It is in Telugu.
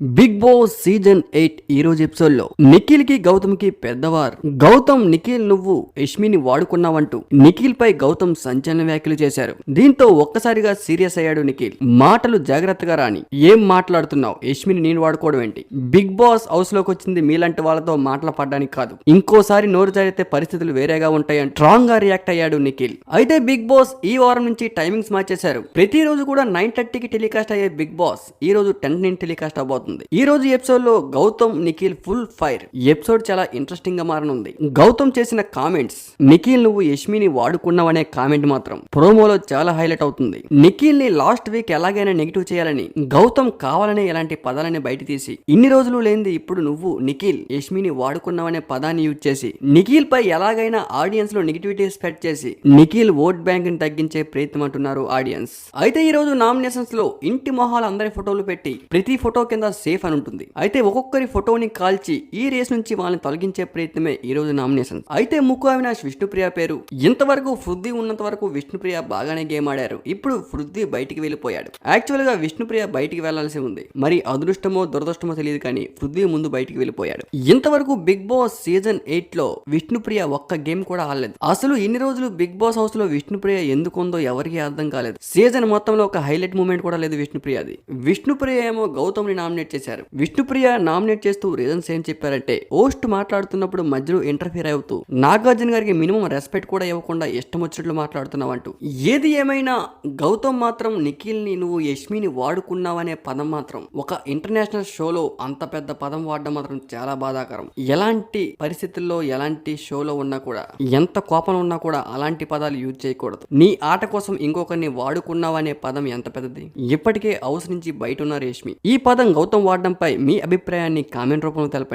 బిగ్ బాస్ సీజన్ 8 ఈ రోజు ఎపిసోడ్ లో నిఖిల్ కి గౌతమ్ కి పెద్దవారు. గౌతమ్ నిఖిల్ నువ్వు యష్మిని వాడుకున్నావంటూ నిఖిల్ పై గౌతమ్ సంచలన వ్యాఖ్యలు చేశారు. దీంతో ఒక్కసారిగా సీరియస్ అయ్యాడు నిఖిల్. మాటలు జాగ్రత్తగా రాని, ఏం మాట్లాడుతున్నావు, యష్మిని నేను వాడుకోవడం ఏంటి? బిగ్ బాస్ హౌస్ లోకి వచ్చింది మీలాంటి వాళ్ళతో మాటలు పడడానికి కాదు, ఇంకోసారి నోరు జారితే పరిస్థితులు వేరేగా ఉంటాయని స్ట్రాంగ్ గా రియాక్ట్ అయ్యాడు నిఖిల్. అయితే బిగ్ బాస్ ఈ వారం నుంచి టైమింగ్స్ మార్చేశారు. ప్రతిరోజు కూడా 9:30కి టెలికాస్ట్ అయ్యే బిగ్ బాస్ ఈ రోజు 10 టెలికాస్ట్ అవబోతుంది. ఈ రోజు ఎపిసోడ్ లో Gautam Nikhil full fire. Episode చాలా ఇంట్రెస్టింగ్ గా మారనుంది. గౌతమ్ చేసిన కామెంట్స్, నిఖిల్ నువ్వు యష్మిని వాడుకున్నావనే కామెంట్ మాత్రం ప్రోమోలో చాలా హైలైట్ అవుతుంది. నిఖిల్ ని లాస్ట్ వీక్ ఎలాగైనా నెగిటివ్ చేయాలని గౌతమ్ కావాలనే ఇలాంటి పదాలని బయట తీసి ఇన్ని రోజులు లేనిది ఇప్పుడు నువ్వు నిఖిల్ యష్మిని వాడుకున్నావనే పదాన్ని యూజ్ చేసి నిఖిల్ పై ఎలాగైనా ఆడియన్స్ లో నెగిటివిటీ స్ప్రెడ్ చేసి నిఖిల్ ఓట్ బ్యాంక్ ని తగ్గించే ప్రయత్నం అంటున్నారు ఆడియన్స్. అయితే ఈ రోజు నామినేషన్స్ లో ఇంటి మొహాలు అందరి ఫోటోలు పెట్టి ప్రతి ఫోటో కింద సేఫ్ అని ఉంటుంది. అయితే ఒక్కొక్కరి ఫోటోని కాల్చి ఈ రేస్ నుంచి వాళ్ళని తొలగించే ప్రయత్నమే ఈ రోజు నామినేషన్. అయితే ముక్కు అవినాష్ విష్ణుప్రియ పేరు ఇంతవరకు పృథ్వీ ఉన్నంత వరకు విష్ణుప్రియ బాగానే గేమ్ ఆడారు. ఇప్పుడు పృథ్వీ బయటికి వెళ్ళిపోయాడు. యాక్చువల్ గా విష్ణుప్రియ బయటికి వెళ్లాల్సి ఉంది. మరి అదృష్టమో దురదృష్టమో తెలియదు కానీ పృథ్వీ ముందు బయటికి వెళ్ళిపోయాడు. ఇంతవరకు బిగ్ బాస్ సీజన్ 8 లో విష్ణుప్రియ ఒక్క గేమ్ కూడా ఆడలేదు. అసలు ఇన్ని రోజులు బిగ్ బాస్ హౌస్ లో విష్ణుప్రియ ఎందుకుందో ఎవరికి అర్థం కాలేదు. సీజన్ మొత్తంలో ఒక హైలైట్ మూమెంట్ కూడా లేదు విష్ణుప్రియది. విష్ణుప్రియ ఏమో గౌతమ్ ని నామినేట్ చేశారు. విష్ణుప్రియ నామినేట్ చేస్తూ రీజన్స్ ఏం చెప్పారంటే, హోస్ట్ మాట్లాడుతున్నప్పుడు మధ్యలో ఇంటర్ఫియర్ అవుతూ నాగార్జున గారికి మినిమం రెస్పెక్ట్ కూడా ఇవ్వకుండా ఇష్టం వచ్చినట్లు మాట్లాడుతున్నావంటూ. ఏది ఏమైనా గౌతమ్ మాత్రం నిఖిల్ ని నువ్వు యష్మిని వాడుకున్నావనే పదం మాత్రం ఒక ఇంటర్నేషనల్ షోలో అంత పెద్ద పదం వాడడం మాత్రం చాలా బాధాకరం. ఎలాంటి పరిస్థితుల్లో ఎలాంటి షోలో ఉన్నా కూడా, ఎంత కోపం ఉన్నా కూడా అలాంటి పదాలు యూజ్ చేయకూడదు. నీ ఆట కోసం ఇంకొకరిని వాడుకున్నావనే పదం ఎంత పెద్దది. ఇప్పటికే హౌస్ నుంచి బయట ఉన్నారు యష్మి. ఈ పదం గౌతమ్ వాడడంపై మీ అభిప్రాయాన్ని కామెంట్ రూపంలో తెలపండి.